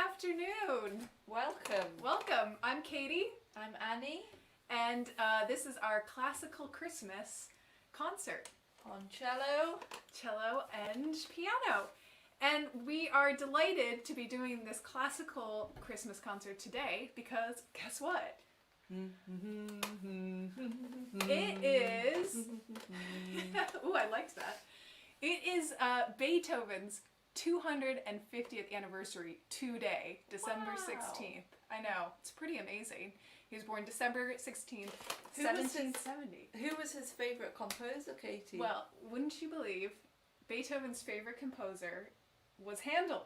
afternoon. Welcome. I'm Katie. I'm Annie. And this is our classical Christmas concert. On cello, and piano. And we are delighted to be doing this classical Christmas concert today because guess what? It is... Ooh, I liked that. It is Beethoven's 250th anniversary today, December 16th. I know, it's pretty amazing. He was born December 16th, 1770. Who was his favourite composer, Katie? Well, wouldn't you believe, Beethoven's favourite composer was Handel.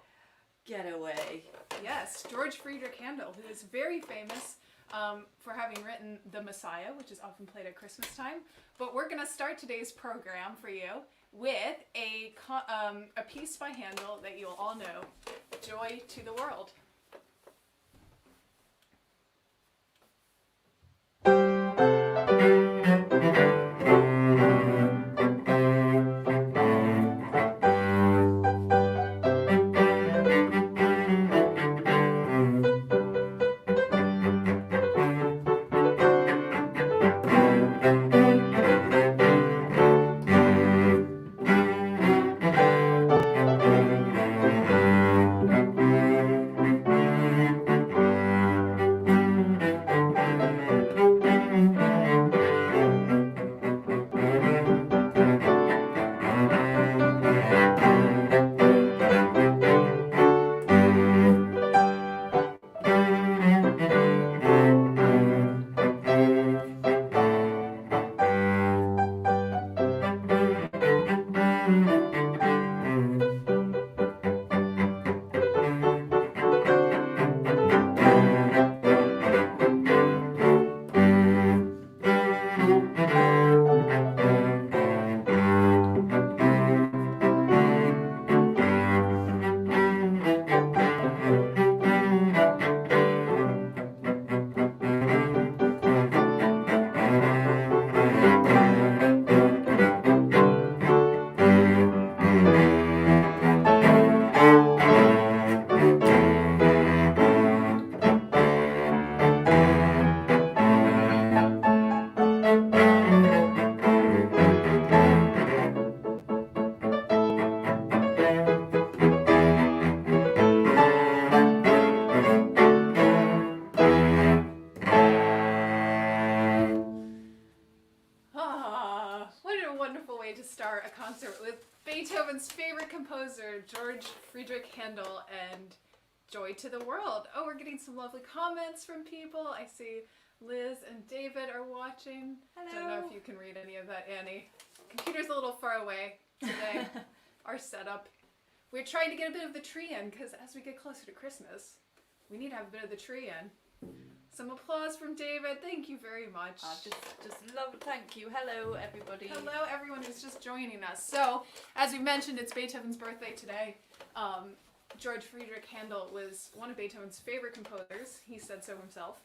Get away. Yes, George Friedrich Handel, who is very famous for having written The Messiah, which is often played at Christmas time. But we're going to start today's program for you with a piece by Handel that you'll all know, Joy to the World. To start a concert with Beethoven's favorite composer, George Friedrich Handel, and Joy to the World. Oh, we're getting some lovely comments from people. I see Liz and David are watching. Hello. Don't know if you can read any of that, Annie. Computer's a little far away today. Our setup. We're trying to get a bit of the tree in because as we get closer to Christmas, we need to have a bit of the tree in. Some applause from David. Thank you very much. Just love it. Thank you. Hello, everybody. Hello, everyone who's just joining us. So, as we mentioned, it's Beethoven's birthday today. George Friedrich Handel was one of Beethoven's favorite composers. He said so himself.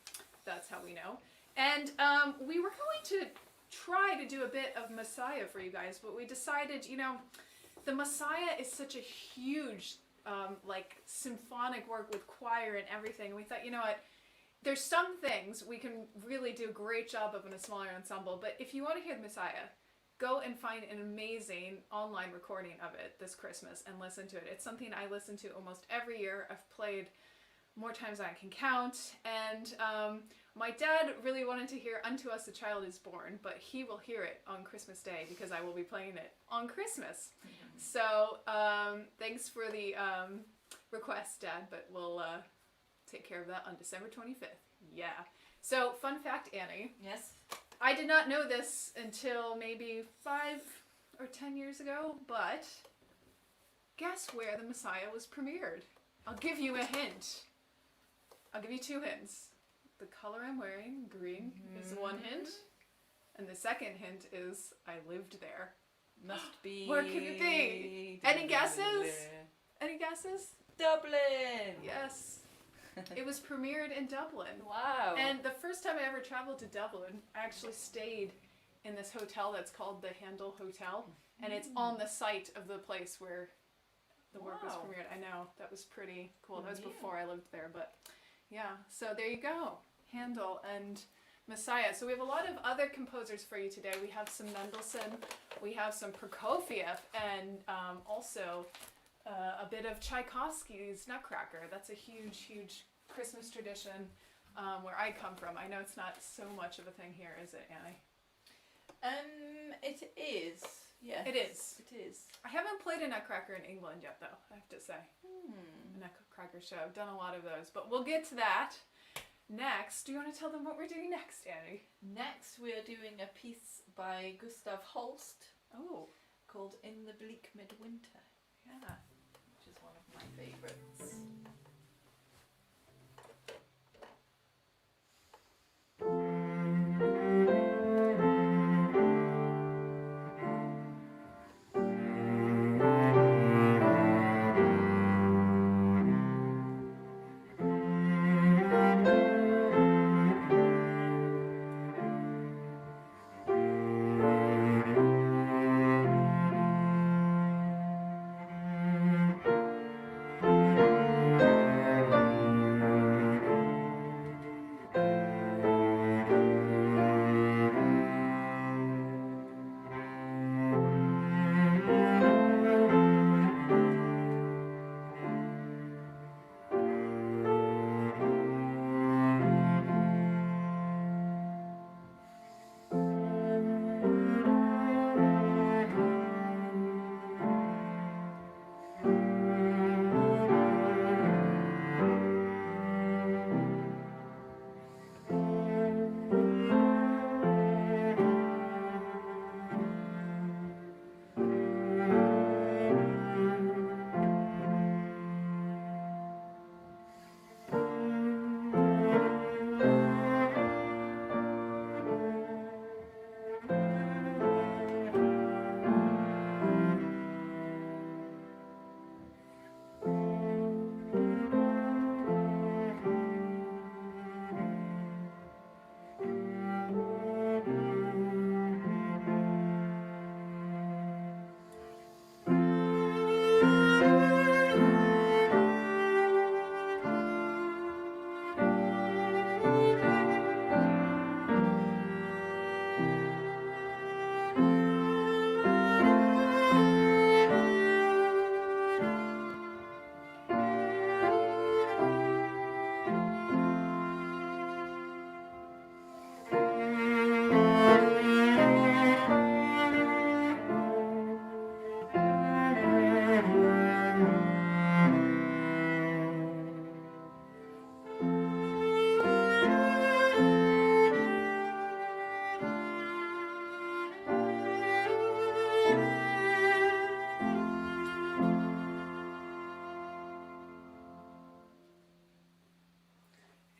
That's how we know. And we were going to try to do a bit of Messiah for you guys, but we decided, the Messiah is such a huge, symphonic work with choir and everything. And we thought, there's some things we can really do a great job of in a smaller ensemble, but if you want to hear the Messiah, go and find an amazing online recording of it this Christmas and listen to it. It's something I listen to almost every year. I've played more times than I can count, and my dad really wanted to hear Unto Us a Child is Born, but he will hear it on Christmas Day because I will be playing it on Christmas. Mm-hmm. So thanks for the request, Dad, but we'll take care of that on December 25th. Yeah. So, fun fact, Annie. Yes? I did not know this until maybe 5 or 10 years ago, but guess where the Messiah was premiered? I'll give you a hint. I'll give you 2 hints. The color I'm wearing, green, is one hint. And the second hint is I lived there. Must be... Where could it be? Any guesses? Any guesses? Dublin! Yes. It was premiered in Dublin. Wow. And the first time I ever traveled to Dublin, I actually stayed in this hotel that's called the Handel Hotel. And it's on the site of the place where the work was Wow. premiered. I know, that was pretty cool. That was Yeah. before I lived there, but yeah. So there you go, Handel and Messiah. So we have a lot of other composers for you today. We have some Mendelssohn, we have some Prokofiev, and also a bit of Tchaikovsky's Nutcracker. That's a huge, huge Christmas tradition where I come from. I know it's not so much of a thing here, is it, Annie? It is. Yes. It is. It is. I haven't played a Nutcracker in England yet, though, I have to say. Hmm. A Nutcracker show. I've done a lot of those, but we'll get to that next. Do you want to tell them what we're doing next, Annie? Next, we are doing a piece by Gustav Holst Oh, called "In the Bleak Midwinter," yeah. which is one of my favourites.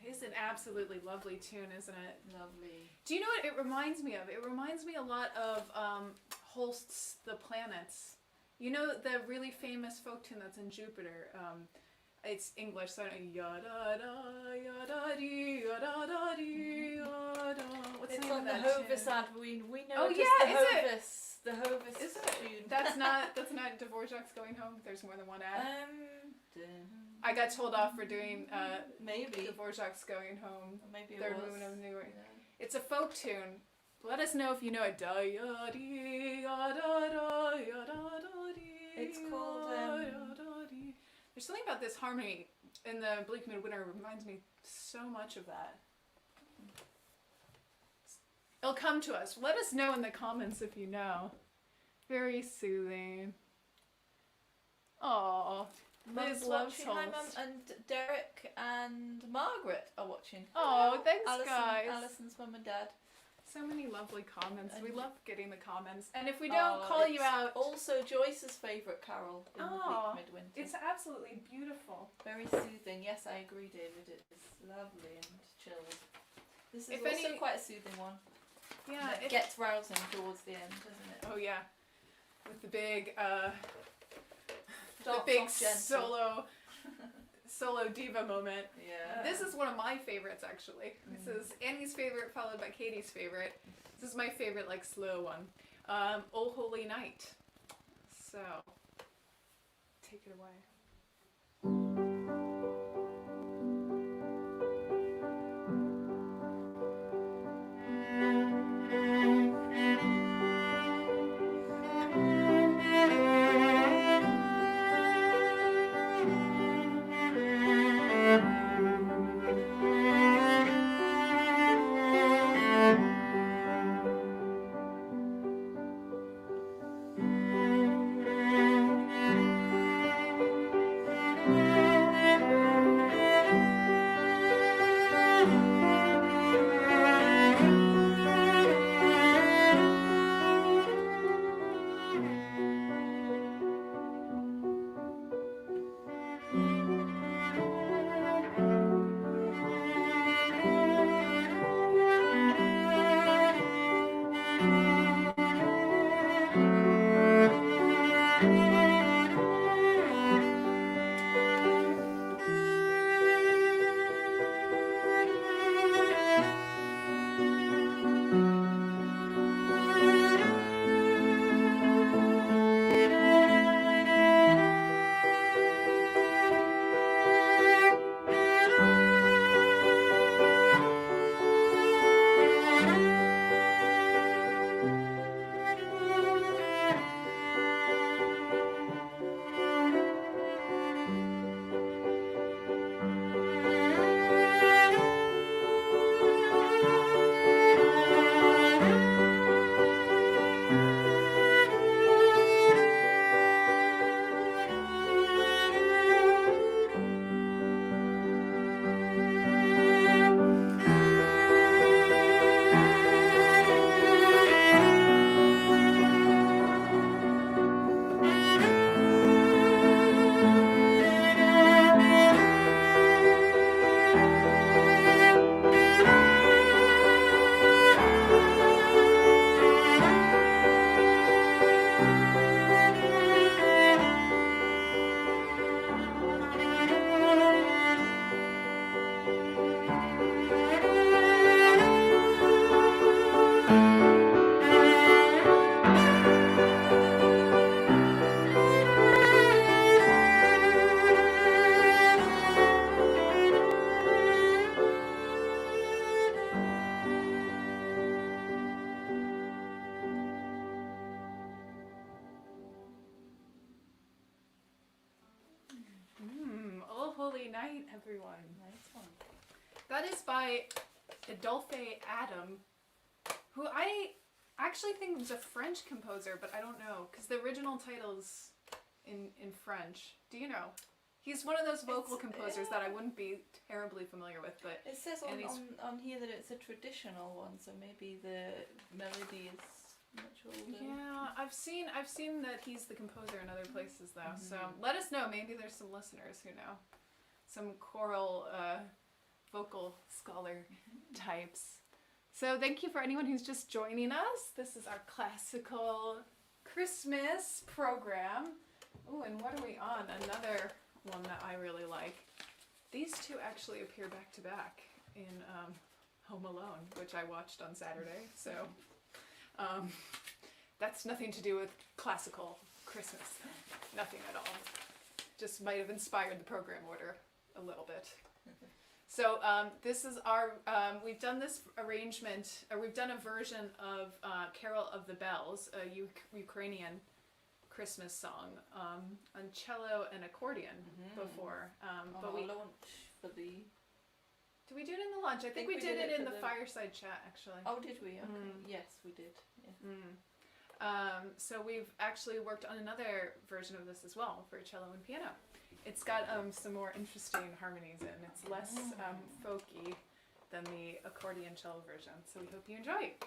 It is an absolutely lovely tune, isn't it? Lovely. Do you know what it reminds me of? It reminds me a lot of Holst's The Planets. You know the really famous folk tune that's in Jupiter? It's English, so I don't know. Yada yada dee yada da dee yada. What's the It's name on of the that Hovis tune? ad. We know Oh, it yeah, as is it? the Hovis Is it? tune. That's not Dvorak's Going Home. There's more than one ad. I got told off for doing maybe. Dvorak's Going Home. Maybe it Third was. Moon of New York. Yeah. It's a folk tune. Let us know if you know it. Da ya dee ya da da ya da da dee. It's called, ya da dee. There's something about this harmony in the Bleak Midwinter reminds me so much of that. It'll come to us. Let us know in the comments if you know. Very soothing. Aww. Liz Mum's loves watching. Hi, Mum, Holst. and Derek and Margaret are watching. Oh, thanks, Alison, guys. Alison's mum and dad. So many lovely comments. We And- love getting the comments. And if we don't Oh, call you it's out, Also, Joyce's favourite carol in Oh, the Bleak Midwinter. it's absolutely beautiful. Very soothing. Yes, I agree, David. It's lovely and chilled. This is If also any- quite a soothing one. Yeah. It gets rousing towards the end, doesn't it? Oh yeah, with the big Starts the big off gentle. solo diva moment. Yeah. This is one of my favorites actually. This is Annie's favorite followed by Katie's favorite. This is my favorite like slow one. Oh Holy Night. So take it away. Oh Holy Night, everyone. Nice one. That is by Adolphe Adam, who I actually think was a French composer, but I don't know, because the original title's in French. Do you know? He's one of those vocal composers that I wouldn't be terribly familiar with, but it says on here that it's a traditional one, so maybe the melody is much older. yeah, I've seen that he's the composer in other places though. So let us know. Maybe there's some listeners who know, some choral vocal scholar types. So thank you for anyone who's just joining us. This is our classical Christmas program. Oh, and what are we on? Another one that I really like. These two actually appear back to back in Home Alone, which I watched on Saturday. So that's nothing to do with classical Christmas. Nothing at all. Just might have inspired the program order a little bit. So this is our, we've done this arrangement, or we've done a version of Carol of the Bells, a Ukrainian Christmas song, on cello and accordion before. But we launch for the... Did we do it in the lunch? I think we did it in the fireside chat, actually. Oh, did we? Okay. Yes, we did. Yeah. So we've actually worked on another version of this as well for cello and piano. It's got some more interesting harmonies in. It's less folky than the accordion cello version. So we hope you enjoy it.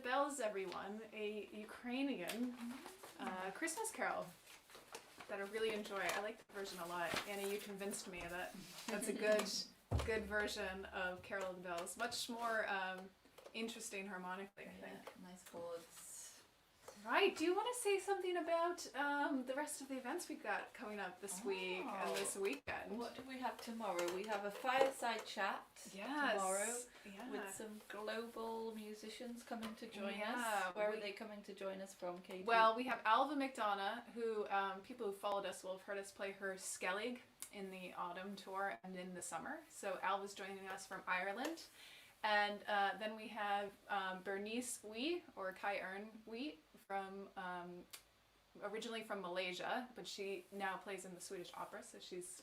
Bells, everyone, a Ukrainian Christmas carol that I really enjoy. I like the version a lot. Anna, you convinced me that that's a good version of Carol of the Bells. Much more interesting harmonically, I think. Nice chords. Right. Do you want to say something about the rest of the events we've got coming up this week and this weekend? What do we have tomorrow? We have a fireside chat tomorrow with some global musicians coming to join us. Where are they coming to join us from, Katie? Well, we have Alva McDonough, who people who followed us will have heard us play her Skellig in the autumn tour and in the summer. So Alva's joining us from Ireland. And then we have Bernice Wee, or Kai Earn Wee, from originally from Malaysia, but she now plays in the Swedish Opera, so she's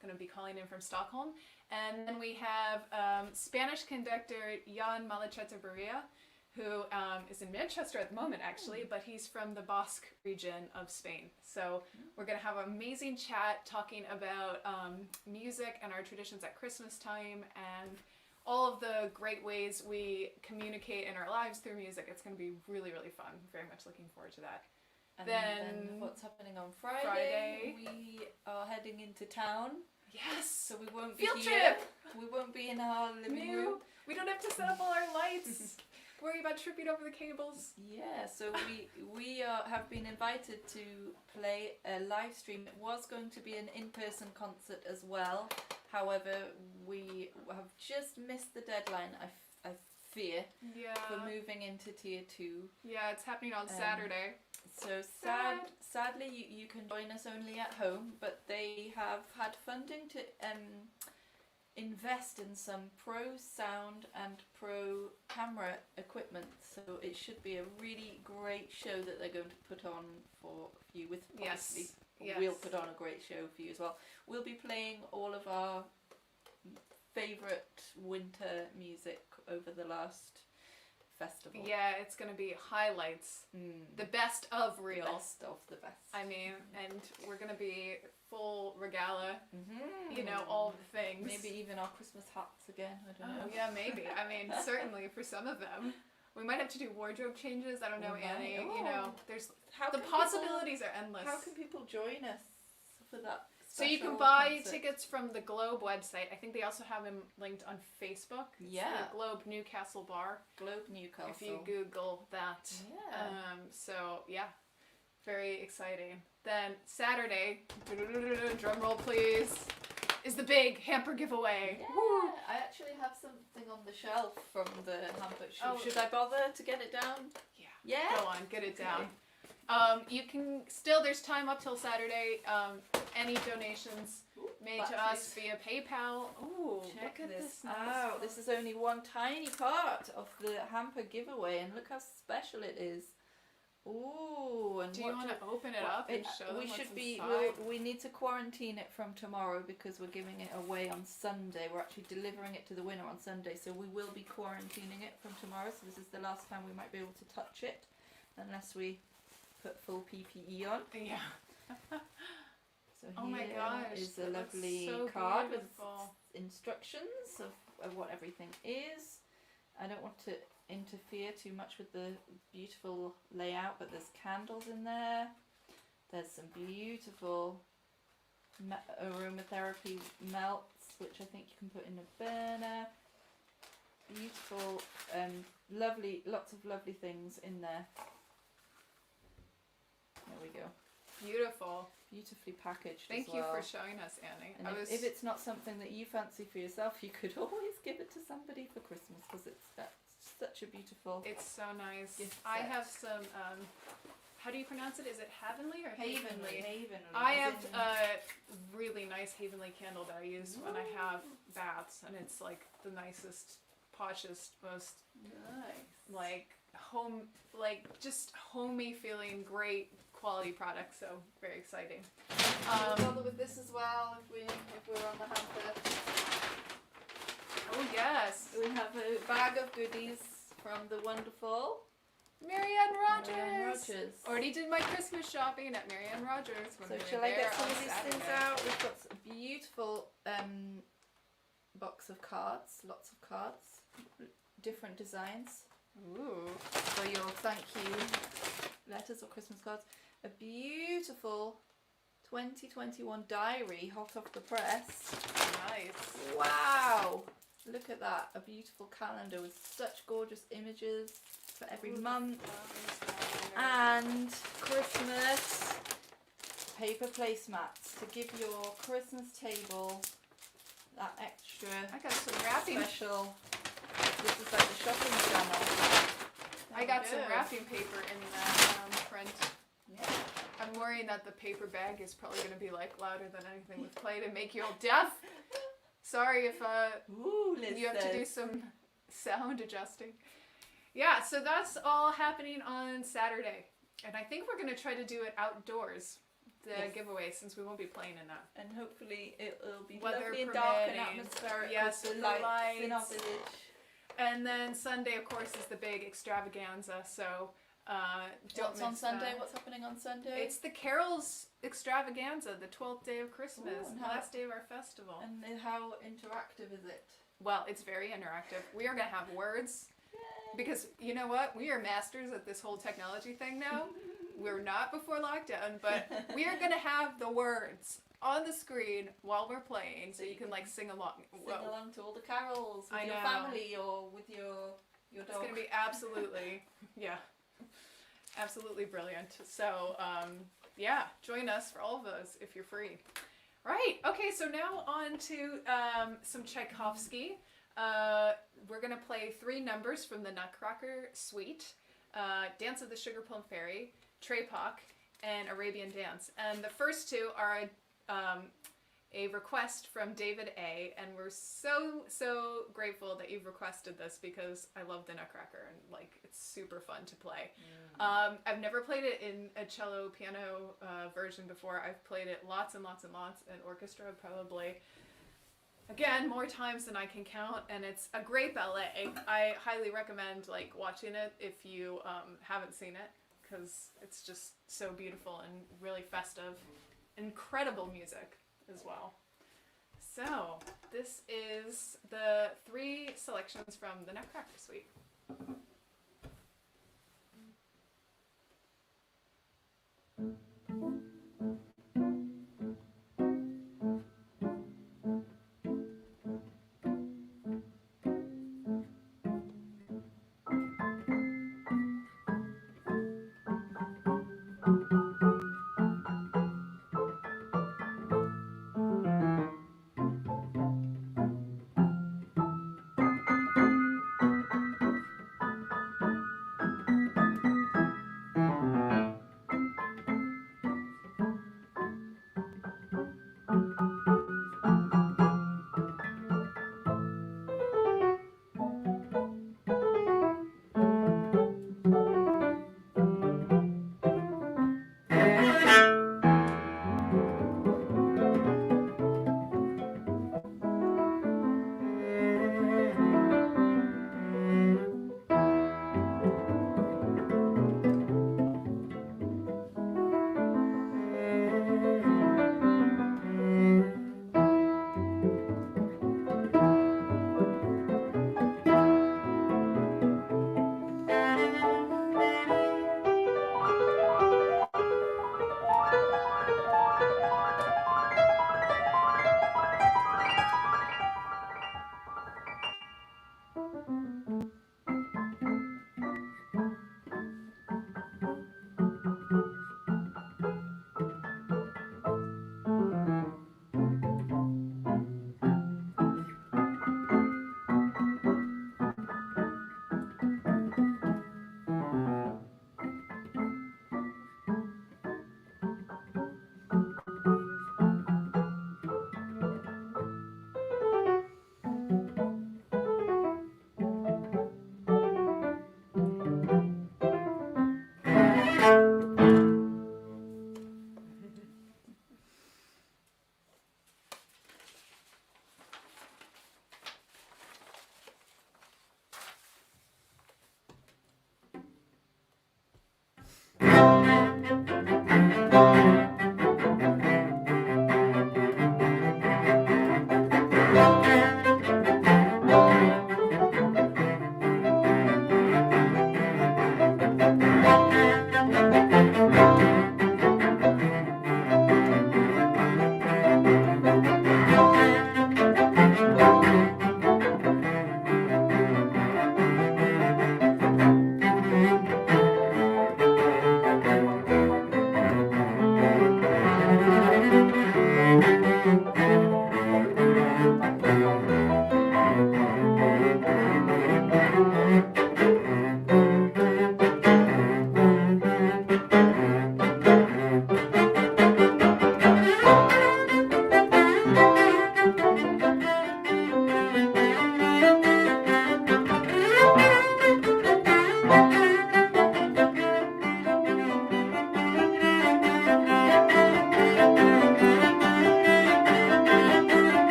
going to be calling in from Stockholm. And then we have Spanish conductor Jan Malacheta-Barria, who is in Manchester at the moment, actually, but he's from the Basque region of Spain. So we're going to have an amazing chat talking about music and our traditions at Christmas time and all of the great ways we communicate in our lives through music. It's going to be really, really fun. Very much looking forward to that. And then what's happening on Friday? We are heading into town. Yes. So we won't be Field here. trip. We won't be in our living room. We don't have to set up all our lights. Worry about tripping over the cables. Yeah, so we have been invited to play a live stream. It was going to be an in-person concert as well. However, we have just missed the deadline, I fear, for moving into Tier 2. Yeah, it's happening on Saturday. So sadly, you can join us only at home, but they have had funding to invest in some pro sound and pro camera equipment, so it should be a really great show that they're going to put on for you. With obviously, we'll put on a great show for you as well. We'll be playing all of our favourite winter music over the last festival. Yeah, it's going to be highlights. The best of real. The best of the best. I mean, and we're going to be full regala, you know, all the things. Maybe even our Christmas hats again, I don't know. Yeah, maybe. I mean, certainly for some of them. We might have to do wardrobe changes. I don't know, Annie. You know, there's the possibilities are endless. How can people join us for that? So you can buy tickets from the Globe website. I think they also have them linked on Facebook. It's the Globe Newcastle Bar. Globe Newcastle. If you Google that. Yeah. So yeah, very exciting. Then Saturday, drum roll please, is the big hamper giveaway. Yeah. I actually have something on the shelf from the hamper. Should I bother to get it down? Yeah. Go on, get it down. You can still, there's time up till Saturday. Any donations made to us via PayPal. Ooh, check look at this out. This is only one tiny part of the hamper giveaway, and look how special it is. Ooh, and do you want to open it up and show them what's inside? We need to quarantine it from tomorrow because we're giving it away on Sunday. We're actually delivering it to the winner on Sunday, so we will be quarantining it from tomorrow. So this is the last time we might be able to touch it, unless we put full PPE on. Yeah. So oh my gosh, is a lovely card with instructions of what everything is. I don't want to interfere too much with the beautiful layout, but there's candles in there. There's some beautiful aromatherapy melts, which I think you can put in a burner. Beautiful, lovely, lots of lovely things in there. There we go. Beautiful. Beautifully packaged. Thank you for showing us, Annie. And if it's not something that you fancy for yourself, you could always give it to somebody for Christmas, because that's such a beautiful. It's so nice. I have some. How do you pronounce it? Is it Heavenly or Havenly? Havenly. I have a really nice Havenly candle that I use when I have baths, and it's like the nicest, poshest, most like home, like just homey feeling, great quality product. So very exciting. We'll bother with this as well if we're on the hamper. Oh yes, we have a bag of goodies from the wonderful Marianne Rogers. Marianne Rogers. Already did my Christmas shopping at Marianne Rogers. So shall I get some of these things out? We've got a beautiful box of cards, lots of cards, different designs. Ooh, for your thank you letters or Christmas cards. A beautiful 2021 diary, hot off the press. Nice. Wow! Look at that. A beautiful calendar with such gorgeous images for every month. And Christmas paper placemats to give your Christmas table that extra I got some wrapping. special. This is like the shopping channel. I got some wrapping paper in the front. Yeah. I'm worrying that the paper bag is probably going to be like louder than anything with play to make you all deaf. Sorry if Ooh, Liz you have to says. do some sound adjusting. Yeah, so that's all happening on Saturday. And I think we're going to try to do it outdoors, the Yes. giveaway, since we won't be playing in that. And hopefully it'll be Weather lovely and dark and permitting. atmospheric Yes, with with the the lights in our lights. village. And then Sunday, of course, is the big extravaganza, so don't What's on miss Sunday? that. What's happening on Sunday? It's the Carols extravaganza, the 12th day of Christmas, Ooh, and the how- last day of our festival. And how interactive is it? Well, it's very interactive. We are going to have words, because you know what? We are masters at this whole technology thing now. We're not before lockdown, but we are going to have the words on the screen while we're playing, so you can like sing along. Sing along to all the carols with I your know. family or with your dog. It's going to be absolutely, yeah, absolutely brilliant. So, yeah, join us for all of those if you're free. Right, okay, so now on to some Tchaikovsky. We're going to play 3 numbers from the Nutcracker Suite, Dance of the Sugar Plum Fairy, Trepak, and Arabian Dance. And the first 2 are a request from David A. And we're so grateful that you've requested this, because I love the Nutcracker and like it's super fun to play. I've never played it in a cello piano version before. I've played it lots and lots and lots in orchestra, probably again more times than I can count, and it's a great ballet. I highly recommend like watching it if you haven't seen it, because it's just so beautiful and really festive. Incredible music as well. So this is the 3 selections from the Nutcracker Suite.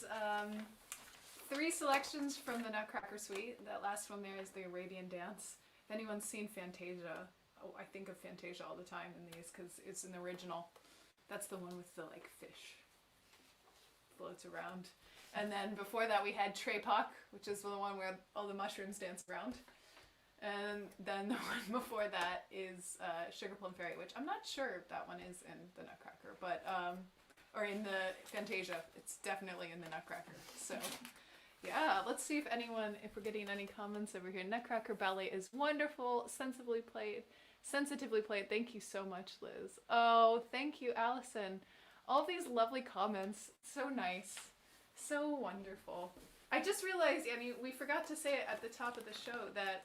is 3 selections from the Nutcracker Suite. That last one there is the Arabian Dance. If anyone's seen Fantasia, I think of Fantasia all the time in these because it's an original. That's the one with the like fish floats around. And then before that we had Trepak, which is the one where all the mushrooms dance around. And then the one before that is Sugar Plum Fairy, which I'm not sure if that one is in the Nutcracker, but or in the Fantasia. It's definitely in the Nutcracker. So yeah, let's see if we're getting any comments over here. Nutcracker Ballet is wonderful, sensitively played. Thank you so much, Liz. Oh, thank you, Allison. All of these lovely comments. So nice. So wonderful. I just realized, Annie, we forgot to say it at the top of the show that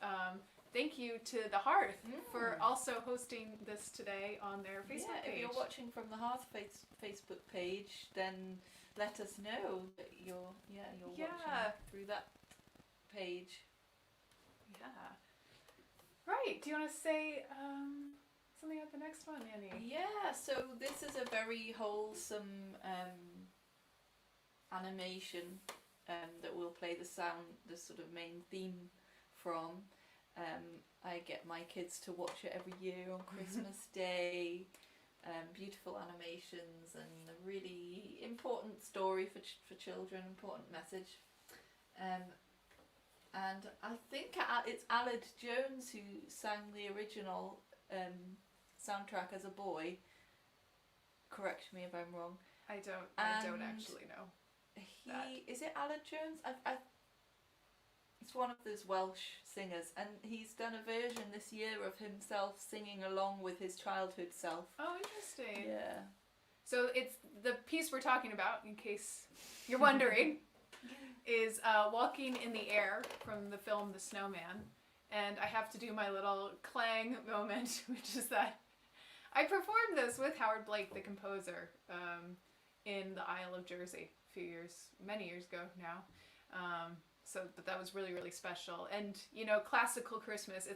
thank you to The Hearth for also hosting this today on their Facebook page. If you're watching from The Hearth Facebook page, then let us know that you're watching through that page. Yeah. Right. Do you want to say something about the next one, Annie? Yeah. So this is a very wholesome animation that we'll play the sort of main theme from. I get my kids to watch it every year on Christmas Day. Beautiful animations and a really important story for children, important message. And I think it's Aled Jones who sang the original soundtrack as a boy. Correct me if I'm wrong. I don't actually know. Is it Aled Jones? It's one of those Welsh singers, and he's done a version this year of himself singing along with his childhood self. Oh, interesting. Yeah. So it's the piece we're talking about, in case you're wondering, is Walking in the Air from the film The Snowman. And I have to do my little clang moment, which is that I performed this with Howard Blake, the composer, in the Isle of Jersey many years ago now. But that was really, really special. And, classical Christmas,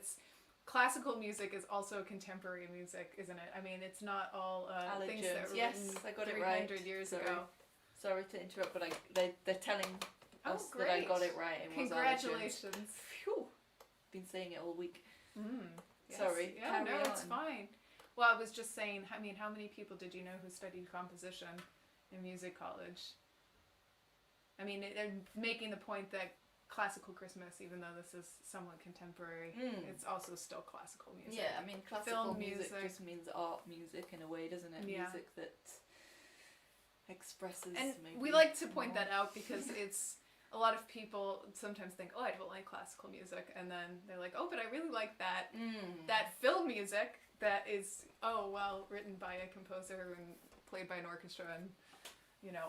classical music is also contemporary music, isn't it? I mean, it's not all things Jones. that were Yes, written I got 300 it right. years ago. Sorry to interrupt, but they're telling us great. that I got it right. It was Congratulations. Phew. Been saying it all week. Yes. Sorry. Yeah, no, it's fine. Well, I was just saying, I mean, how many people did you know who studied composition in music college? I mean, they're making the point that classical Christmas, even though this is somewhat contemporary, it's also still classical music. Yeah, I mean, classical Film music music just means art music in a way, doesn't it? Yeah. Music that expresses. And maybe we like to point more. that out because it's a lot of people sometimes think, oh, I don't like classical music, and then they're like, oh, but I really like that film music that is written by a composer and played by an orchestra and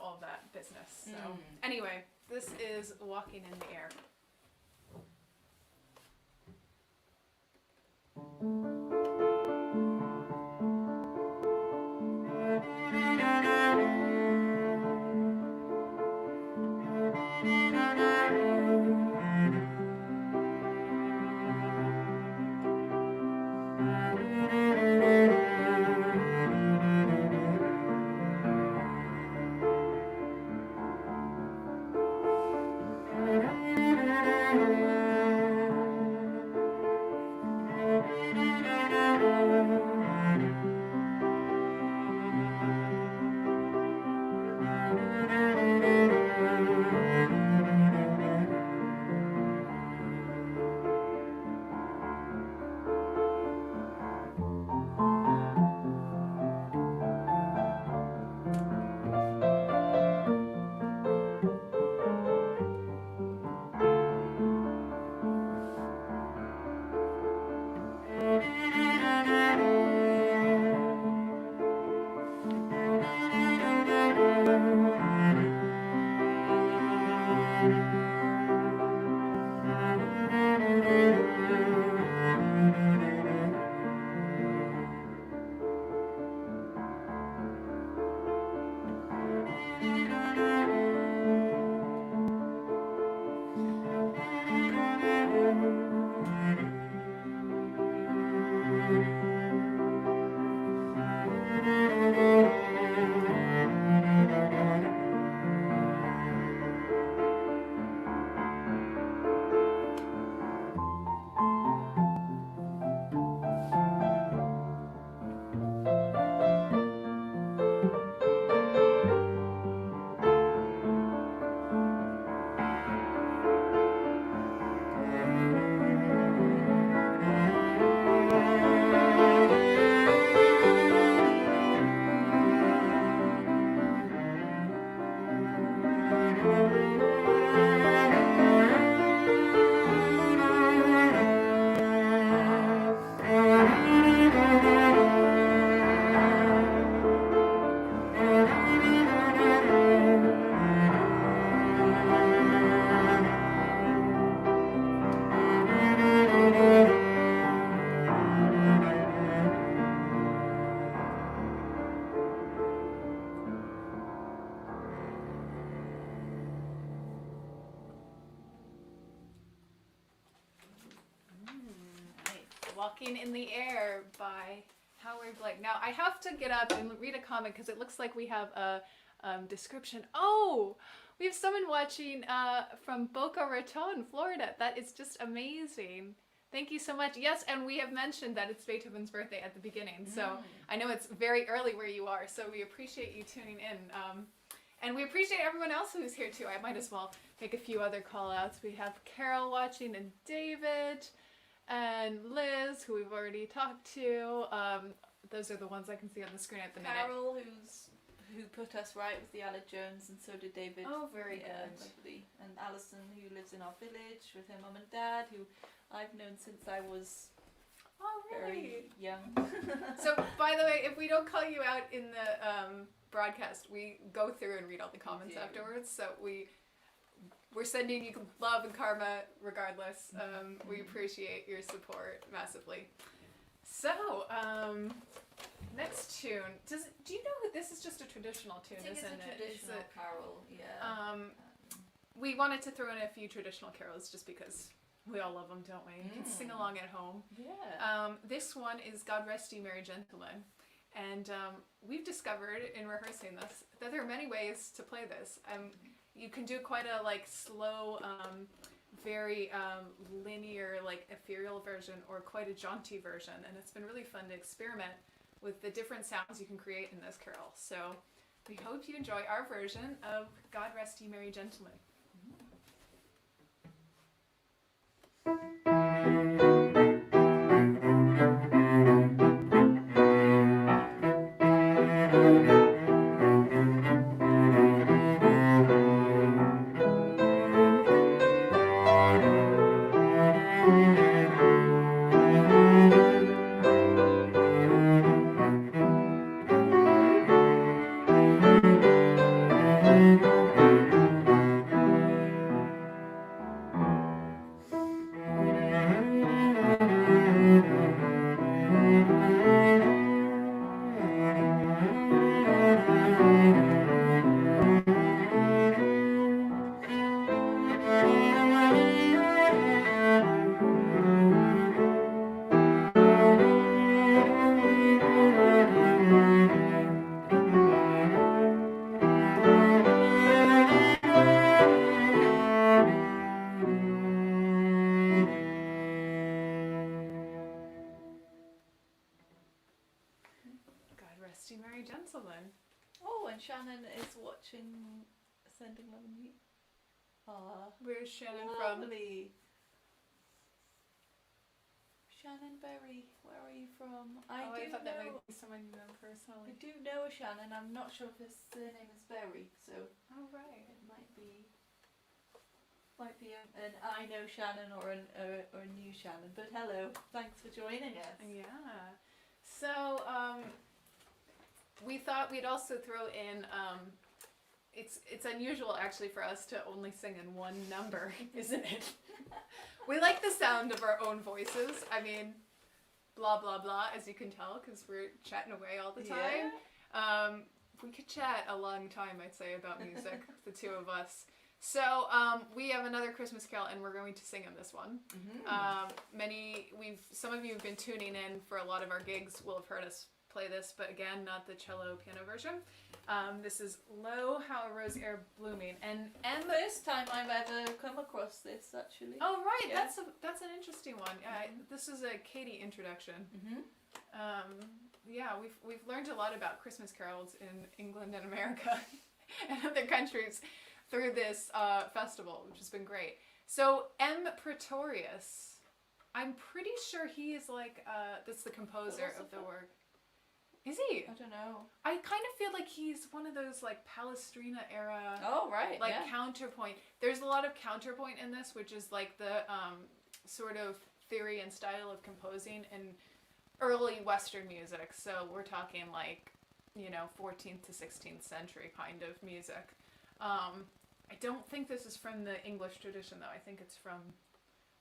all that business. So anyway, this is Walking in the Air. Walking in the Air by Howard Blake. Now, I have to get up and read a comment because it looks like we have a description. Oh, we have someone watching from Boca Raton, Florida. That is just amazing. Thank you so much. Yes, and we have mentioned that it's Beethoven's birthday at the beginning. So I know it's very early where you are, so we appreciate you tuning in. And we appreciate everyone else who's here too. I might as well make a few other call outs. We have Carol watching and David and Liz, who we've already talked to. Those are the ones I can see on the screen at the minute. Carol, who put us right with the Alec Jones, and so did David. Oh, very good. Lovely. And Alison, who lives in our village with her mum and dad, who I've known since I was very young. So, by the way, if we don't call you out in the broadcast, we go through and read all the comments afterwards. So we're sending you love and karma regardless. We appreciate your support massively. So, next tune. Do you know that this is just a traditional tune, isn't it? It's a traditional carol, yeah. We wanted to throw in a few traditional carols just because we all love them, don't we? You can sing along at home. Yeah. This one is God Rest Ye Merry Gentlemen. And we've discovered in rehearsing this that there are many ways to play this. You can do quite a slow, very linear, ethereal version, or quite a jaunty version. And it's been really fun to experiment with the different sounds you can create in this carol. So we hope you enjoy our version of God Rest Ye Merry Gentlemen. Merry Gentlemen. Oh, and Shannon is watching Sending Love and Heat. Where's Shannon lovely. Shannon Berry, where are you from? I thought that might be someone you know personally. I do know a Shannon. I'm not sure if his surname is Berry, so right. It might be an I know Shannon or a new Shannon. But hello, thanks for joining us. Yeah. So we thought we'd also throw in. It's unusual actually for us to only sing in one number, isn't it? We like the sound of our own voices. I mean, blah blah blah, as you can tell, because we're chatting away all the time. Yeah. We could chat a long time, I'd say, about music, the two of us. So we have another Christmas carol, and we're going to sing in this one. Mm-hmm. Some of you have been tuning in for a lot of our gigs. Will have heard us play this, but again, not the cello piano version. This is Lo, How a Rose Ere Blooming, and first time I've ever come across this, actually. Oh right, yeah. That's an interesting one. Yeah, this is a Katie introduction. Mm-hmm. Yeah, we've learned a lot about Christmas carols in England and America and other countries through this festival, which has been great. So M. Pretorius, I'm pretty sure he is that's the composer of the work. Is he? I don't know. I kind of feel like he's one of those Palestrina era. Oh right. Counterpoint. There's a lot of counterpoint in this, which is the sort of theory and style of composing in early Western music. So we're talking 14th to 16th century kind of music. I don't think this is from the English tradition though. I think it's from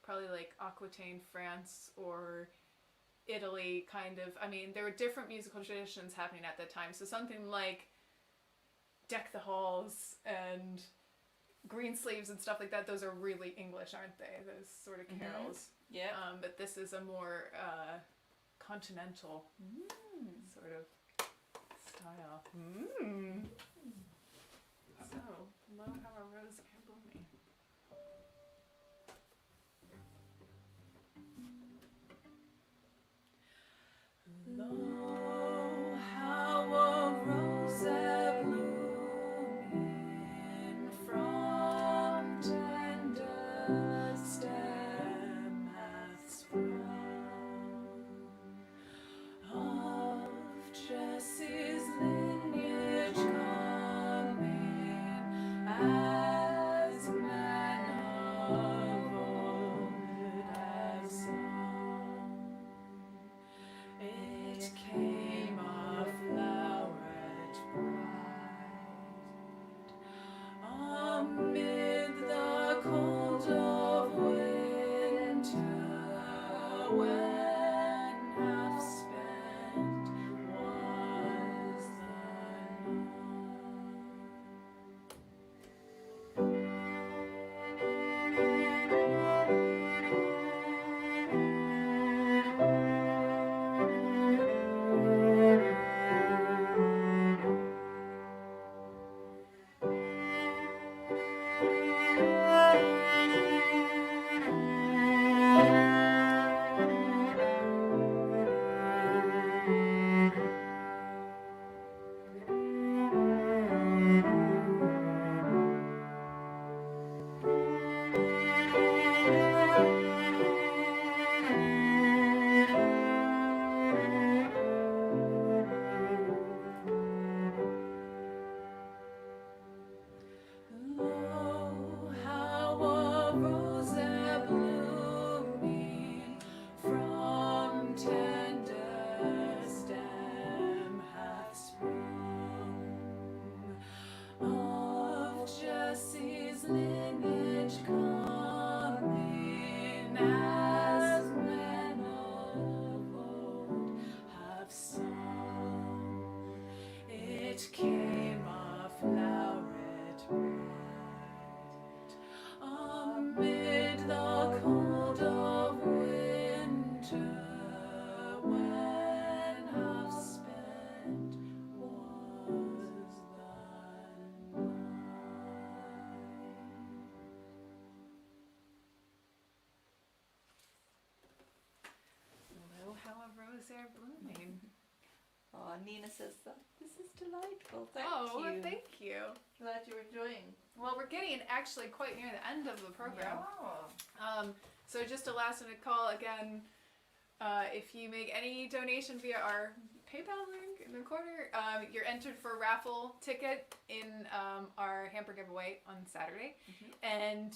probably Aquitaine, France, or Italy, kind of. I mean, there were different musical traditions happening at that time. So something like Deck the Halls and Green Sleeves and stuff like that, those are really English, aren't they? Those sort of carols. Yeah. But this is a more continental sort of style. So, lo, how a rose are blooming. Lo, how a rose are blooming from tender stem hath sprung. Of Jesse's lineage coming, as men of old have sung. It came a floweret bright amid the cold of winter, when half spent was the Lo, how a rose are blooming from tender stem hath sprung. Of Jesse's lineage coming, as men of old have sung. It came a floweret bright amid the cold of winter, when half spent was the night. Lo, how a rose are blooming. Oh, Nina says that this is delightful. Thank Oh, you. thank you. Glad you're enjoying. Well, we're getting actually quite near the end of the program. Yeah. So just a last minute call again. If you make any donation via our PayPal link in the corner, you're entered for a raffle ticket in our hamper giveaway on Saturday. And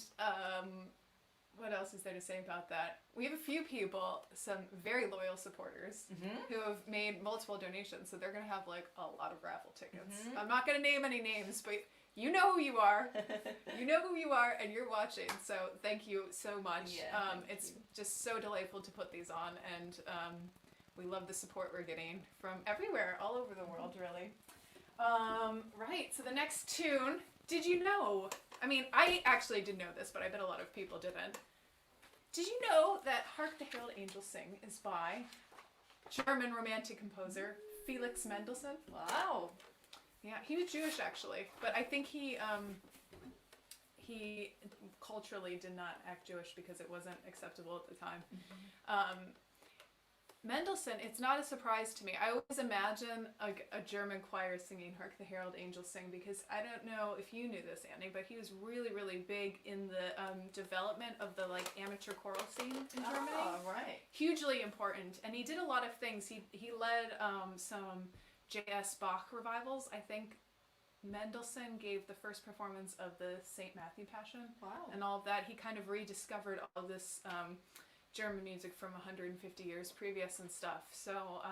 what else is there to say about that? We have a few people, some very loyal supporters, who have made multiple donations, so they're going to have like a lot of raffle tickets. I'm not going to name any names, but you know who you are. You know who you are, and you're watching, so thank you so much. Yeah, it's just so delightful to put these on, and we love the support we're getting from everywhere, all over the world, really. Right, so the next tune, did you know? I mean, I actually did know this, but I bet a lot of people didn't. Did you know that Hark the Herald Angels Sing is by German romantic composer Felix Mendelssohn? Wow. Yeah, he was Jewish actually, but I think he culturally did not act Jewish because it wasn't acceptable at the time. Mendelssohn, it's not a surprise to me. I always imagine a German choir singing Hark the Herald Angels Sing, because I don't know if you knew this, Annie, but he was really, really big in the development of the like amateur choral scene in Germany. Oh, right. Hugely important. And he did a lot of things. He led some J.S. Bach revivals. I think Mendelssohn gave the first performance of the St. Matthew Passion. Wow. And all of that. He kind of rediscovered all this German music from 150 years previous and stuff. So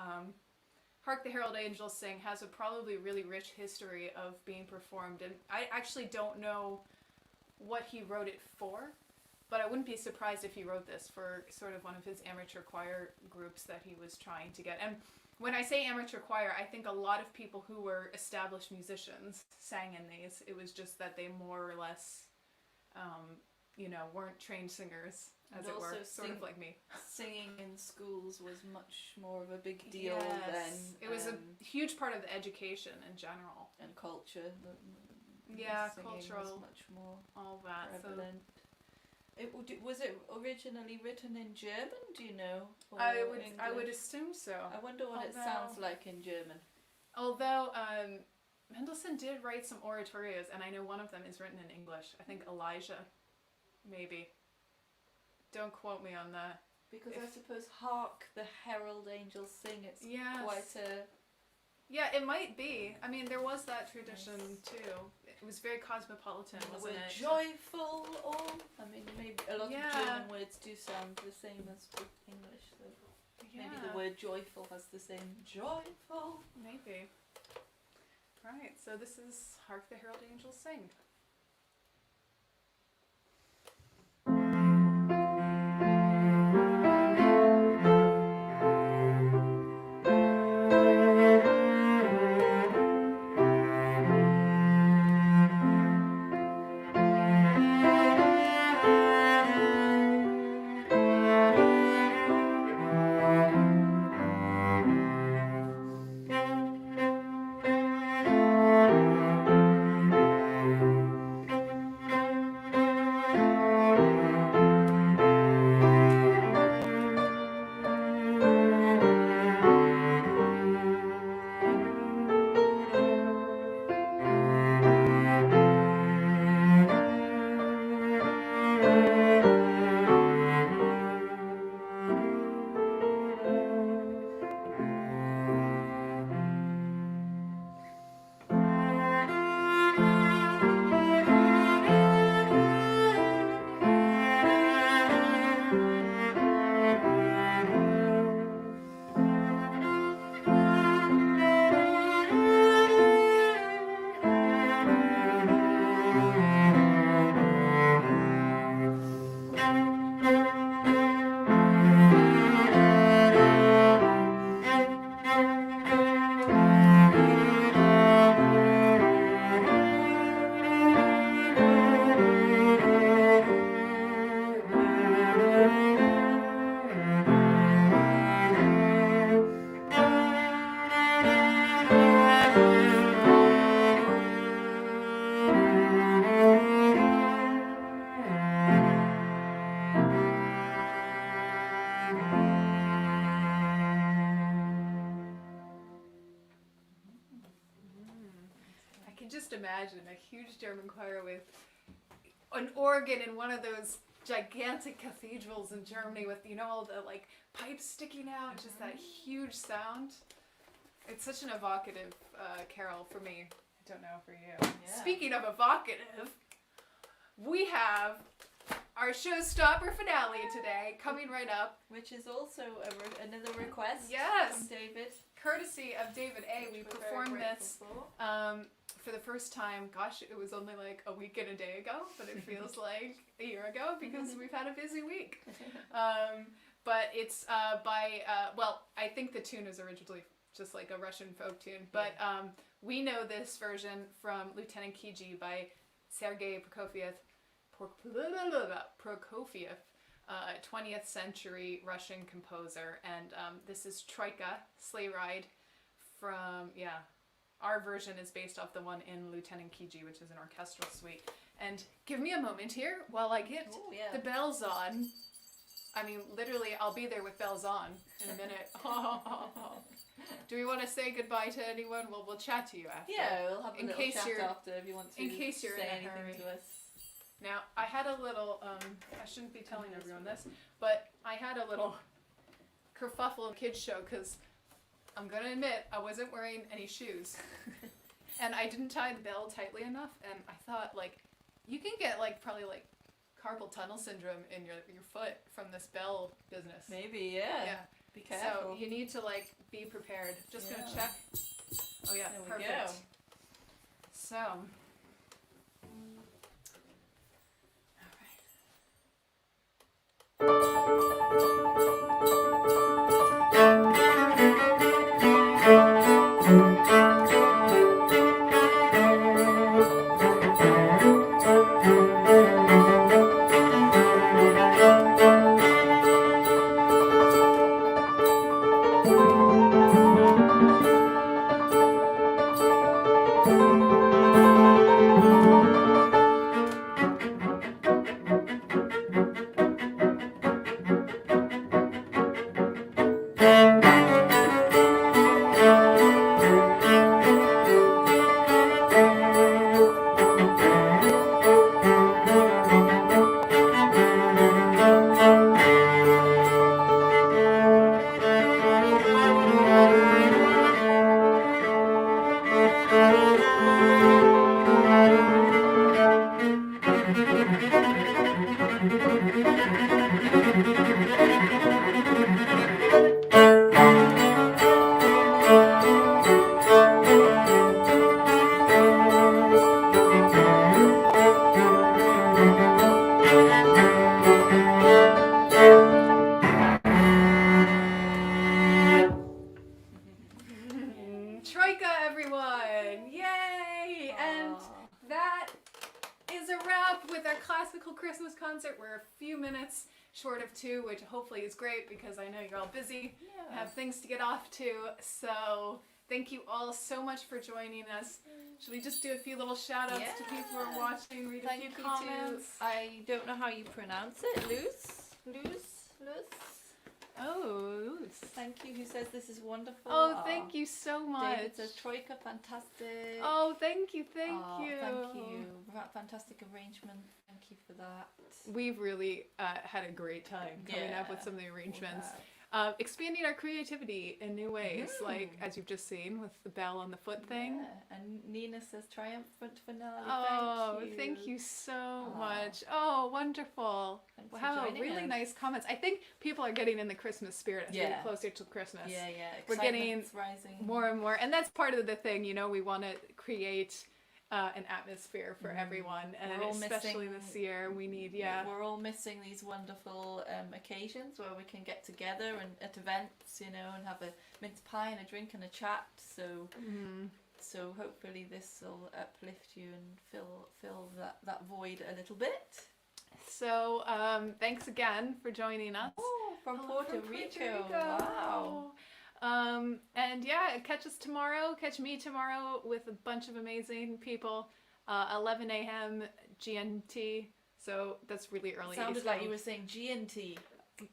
Hark the Herald Angels Sing has a probably really rich history of being performed, and I actually don't know what he wrote it for, but I wouldn't be surprised if he wrote this for sort of one of his amateur choir groups that he was trying to get. And when I say amateur choir, I think a lot of people who were established musicians sang in these. It was just that they more or less, weren't trained singers. as And it were, also sort of like me. Singing in schools was much more of a big deal then. It was a huge part of the education in general. And culture. Yeah, singing cultural, was much more all that. prevalent. Was it originally written in German? Do you know? Or I would English? assume so. I wonder what it sounds like in German. Although Mendelssohn did write some oratorios, and I know one of them is written in English. I think Elijah, maybe. Don't quote me on that. Because I suppose "Hark the Herald Angels Sing." It's quite a. Yeah, it might be. I mean, there was that tradition too. It was very cosmopolitan, wasn't it? Joyful, or I mean, maybe a lot of German words do sound the same as English. So maybe the word joyful has the same joyful. Maybe. Right. So this is "Hark the Herald Angels Sing." Imagine a huge German choir with an organ in one of those gigantic cathedrals in Germany with, you know, all the like pipes sticking out, just that huge sound. It's such an evocative carol for me. I don't know for you. Yeah. Speaking of evocative, we have our showstopper finale today coming right up. Which is also another request from David. Courtesy of David A. We performed this for the first time. Gosh, it was only like a week and a day ago, but it feels like a year ago because we've had a busy week. But it's by, I think the tune is originally just like a Russian folk tune, but we know this version from Lieutenant Kiji by Sergei Prokofiev, 20th century Russian composer, and this is Troika, Sleigh Ride, from, our version is based off the one in Lieutenant Kiji, which is an orchestral suite. And give me a moment here while I get the bells on. I mean, literally, I'll be there with bells on in a minute. Do we want to say goodbye to anyone? Well, we'll chat to you after. Yeah, we'll have a little chat after if you want to say anything to us. Now, I had a little, I shouldn't be telling everyone this, but I had a little kerfuffle kids show because I'm going to admit I wasn't wearing any shoes. And I didn't tie the bell tightly enough, and I thought, like, you can get, like, probably, like, carpal tunnel syndrome in your foot from this bell business. Maybe, yeah. Be careful. So you need to, like, be prepared. Just going to check. Oh, yeah, there perfect. We go. So... Troika, everyone! Yay! And that is a wrap with our classical Christmas concert. We're a few minutes short of 2, which hopefully is great because I know you're all busy, have things to get off to. So thank you all so much for joining us. Should we just do a few little shout outs to people who are watching, read a few comments? I don't know how you pronounce it. Luz. Oh, Luz. Thank you. Who says this is wonderful? Oh, thank you so much. David says Troika, fantastic. Oh, thank you. Thank you. Fantastic arrangement. Thank you for that. We've really had a great time coming up with some of the arrangements. Expanding our creativity in new ways, like as you've just seen with the bell on the foot thing. Yeah. And Nina says triumphant finale. Oh, thank you so much. Oh, wonderful. Wow, really nice comments. I think people are getting in the Christmas spirit as we get closer to Christmas. Yeah. We're getting rising more and more. And that's part of the thing, you know, we want to create an atmosphere for everyone, and especially this year we need we're all missing these wonderful occasions where we can get together and at events, you know, and have a mince pie and a drink and a chat, so hopefully this will uplift you and fill that void a little bit. So thanks again for joining us. From Puerto Rico. Wow. And catch me tomorrow with a bunch of amazing people, 11 a.m. GMT, so that's really early. Sounded like you were saying GNT.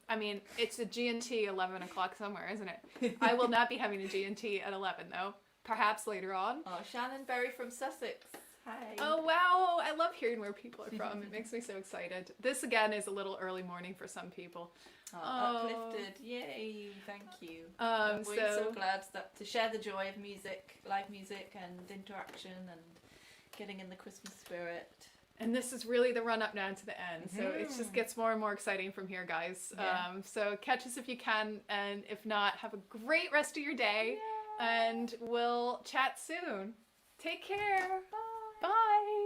I mean, it's a GMT 11 o'clock somewhere, isn't it? I will not be having a GMT at 11 though, perhaps later on. Oh, Shannon Berry from Sussex. Hi. Oh wow, I love hearing where people are from. It makes me so excited. This again is a little early morning for some people. Uplifted, yay! Thank you. We're so glad to share the joy of music, live music, and interaction, and getting in the Christmas spirit. And this is really the run up now to the end, so it just gets more and more exciting from here, guys. So catch us if you can, and if not, have a great rest of your day, and we'll chat soon. Take care. Bye. Bye.